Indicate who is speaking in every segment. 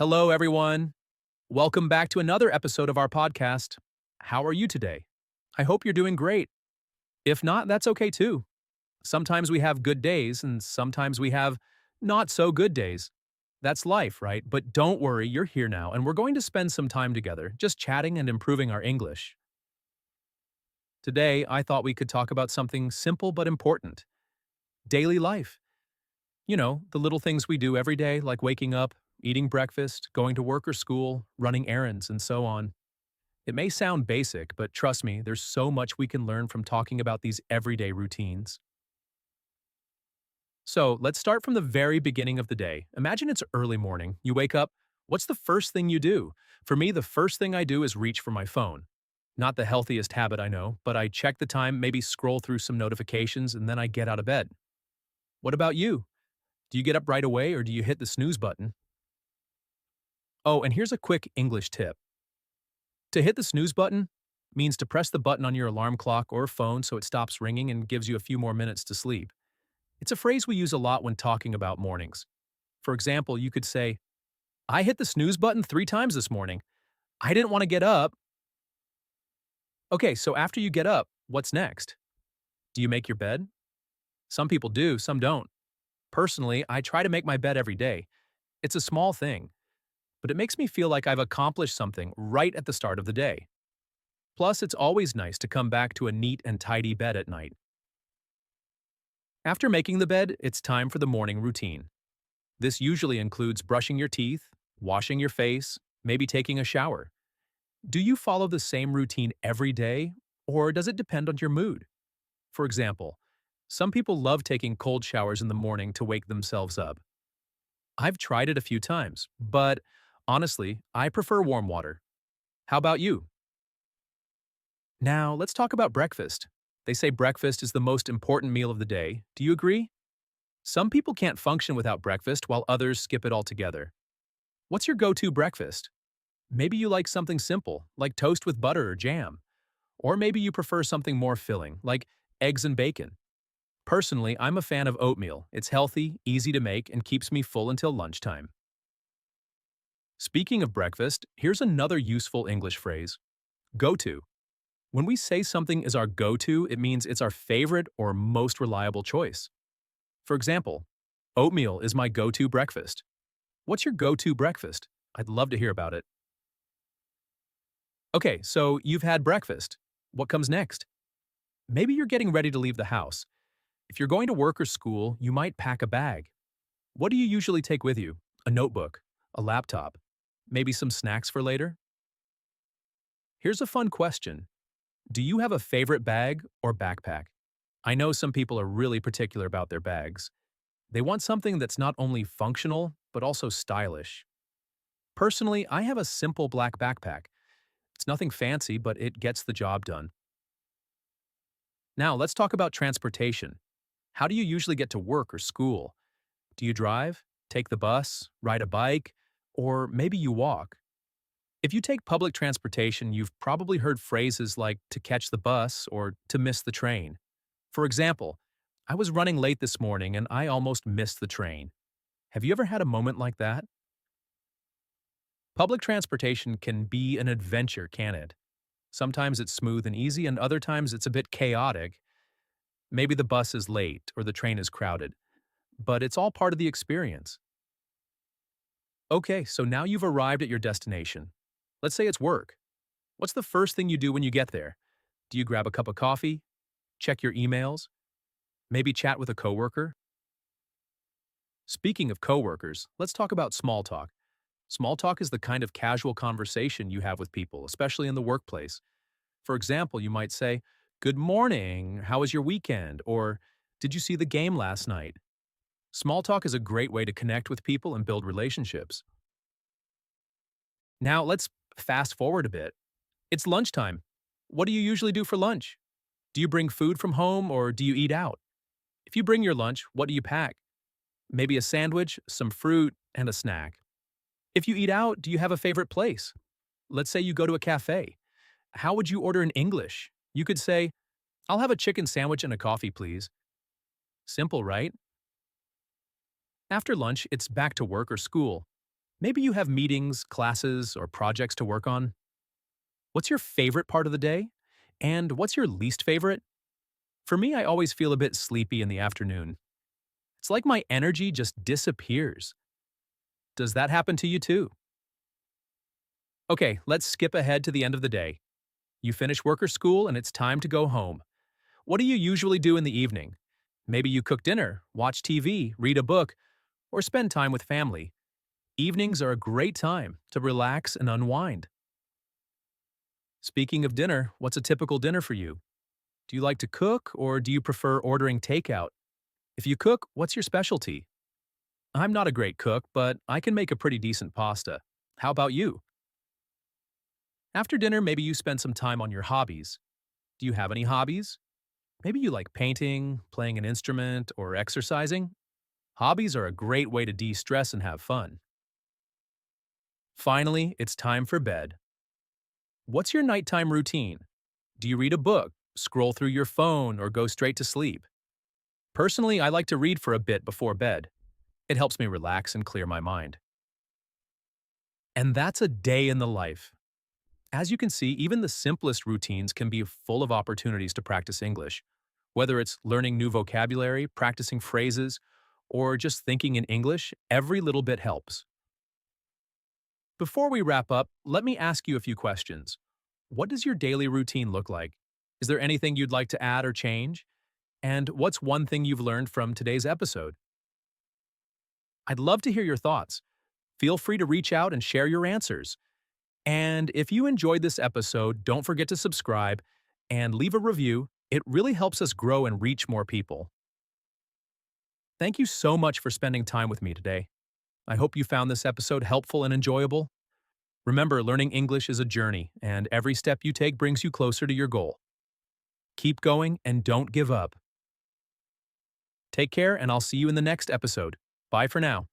Speaker 1: Hello, everyone. Welcome back to another episode of our podcast. How are you today? I hope you're doing great. If not, that's okay too. Sometimes we have good days, and sometimes we have not so good days. That's life, right? But don't worry, you're here now, and we're going to spend some time together, just chatting and improving our English. Today, I thought we could talk about something simple but important: daily life. The little things we do every day, like waking up, eating breakfast, going to work or school, running errands, and so on. It may sound basic, but trust me, there's so much we can learn from talking about these everyday routines. So let's start from the very beginning of the day. Imagine it's early morning. You wake up. What's the first thing you do? For me, the first thing I do is reach for my phone. Not the healthiest habit, I know, but I check the time, maybe scroll through some notifications, and then I get out of bed. What about you? Do you get up right away or do you hit the snooze button? Oh, and here's a quick English tip. To hit the snooze button means to press the button on your alarm clock or phone so it stops ringing and gives you a few more minutes to sleep. It's a phrase we use a lot when talking about mornings. For example, you could say, I hit the snooze button 3 times this morning. I didn't want to get up. Okay, so after you get up, what's next? Do you make your bed? Some people do, some don't. Personally, I try to make my bed every day. It's a small thing, but it makes me feel like I've accomplished something right at the start of the day. Plus, it's always nice to come back to a neat and tidy bed at night. After making the bed, it's time for the morning routine. This usually includes brushing your teeth, washing your face, maybe taking a shower. Do you follow the same routine every day, or does it depend on your mood? For example, some people love taking cold showers in the morning to wake themselves up. I've tried it a few times, but honestly, I prefer warm water. How about you? Now, let's talk about breakfast. They say breakfast is the most important meal of the day. Do you agree? Some people can't function without breakfast while others skip it altogether. What's your go-to breakfast? Maybe you like something simple, like toast with butter or jam. Or maybe you prefer something more filling, like eggs and bacon. Personally, I'm a fan of oatmeal. It's healthy, easy to make, and keeps me full until lunchtime. Speaking of breakfast, here's another useful English phrase: go to. When we say something is our go-to, it means it's our favorite or most reliable choice. For example, oatmeal is my go-to breakfast. What's your go-to breakfast? I'd love to hear about it. Okay, so you've had breakfast. What comes next? Maybe you're getting ready to leave the house. If you're going to work or school, you might pack a bag. What do you usually take with you? A notebook, a laptop, maybe some snacks for later? Here's a fun question. Do you have a favorite bag or backpack? I know some people are really particular about their bags. They want something that's not only functional, but also stylish. Personally, I have a simple black backpack. It's nothing fancy, but it gets the job done. Now, let's talk about transportation. How do you usually get to work or school? Do you drive, take the bus, ride a bike, or maybe you walk? If you take public transportation, you've probably heard phrases like to catch the bus or to miss the train. For example, I was running late this morning and I almost missed the train. Have you ever had a moment like that? Public transportation can be an adventure, can it? Sometimes it's smooth and easy, and other times it's a bit chaotic. Maybe the bus is late or the train is crowded, but it's all part of the experience. Okay, so now you've arrived at your destination. Let's say it's work. What's the first thing you do when you get there? Do you grab a cup of coffee? Check your emails? Maybe chat with a coworker? Speaking of coworkers, let's talk about small talk. Small talk is the kind of casual conversation you have with people, especially in the workplace. For example, you might say, "Good morning, how was your weekend?" Or, "Did you see the game last night?" Small talk is a great way to connect with people and build relationships. Now, let's fast forward a bit. It's lunchtime. What do you usually do for lunch? Do you bring food from home or do you eat out? If you bring your lunch, what do you pack? Maybe a sandwich, some fruit, and a snack. If you eat out, do you have a favorite place? Let's say you go to a cafe. How would you order in English? You could say, "I'll have a chicken sandwich and a coffee, please." Simple, right? After lunch, it's back to work or school. Maybe you have meetings, classes, or projects to work on. What's your favorite part of the day? And what's your least favorite? For me, I always feel a bit sleepy in the afternoon. It's like my energy just disappears. Does that happen to you too? Okay, let's skip ahead to the end of the day. You finish work or school and it's time to go home. What do you usually do in the evening? Maybe you cook dinner, watch TV, read a book, or spend time with family. Evenings are a great time to relax and unwind. Speaking of dinner, what's a typical dinner for you? Do you like to cook or do you prefer ordering takeout? If you cook, what's your specialty? I'm not a great cook, but I can make a pretty decent pasta. How about you? After dinner, maybe you spend some time on your hobbies. Do you have any hobbies? Maybe you like painting, playing an instrument, or exercising. Hobbies are a great way to de-stress and have fun. Finally, it's time for bed. What's your nighttime routine? Do you read a book, scroll through your phone, or go straight to sleep? Personally, I like to read for a bit before bed. It helps me relax and clear my mind. And that's a day in the life. As you can see, even the simplest routines can be full of opportunities to practice English. Whether it's learning new vocabulary, practicing phrases, or just thinking in English, every little bit helps. Before we wrap up, let me ask you a few questions. What does your daily routine look like? Is there anything you'd like to add or change? And what's one thing you've learned from today's episode? I'd love to hear your thoughts. Feel free to reach out and share your answers. And if you enjoyed this episode, don't forget to subscribe and leave a review. It really helps us grow and reach more people. Thank you so much for spending time with me today. I hope you found this episode helpful and enjoyable. Remember, learning English is a journey, and every step you take brings you closer to your goal. Keep going and don't give up. Take care, and I'll see you in the next episode. Bye for now.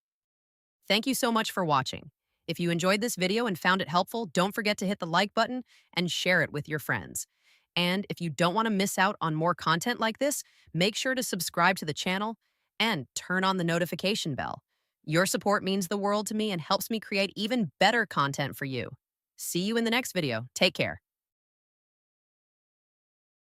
Speaker 2: Thank you so much for watching. If you enjoyed this video and found it helpful, don't forget to hit the like button and share it with your friends. And if you don't want to miss out on more content like this, make sure to subscribe to the channel and turn on the notification bell. Your support means the world to me and helps me create even better content for you. See you in the next video. Take care.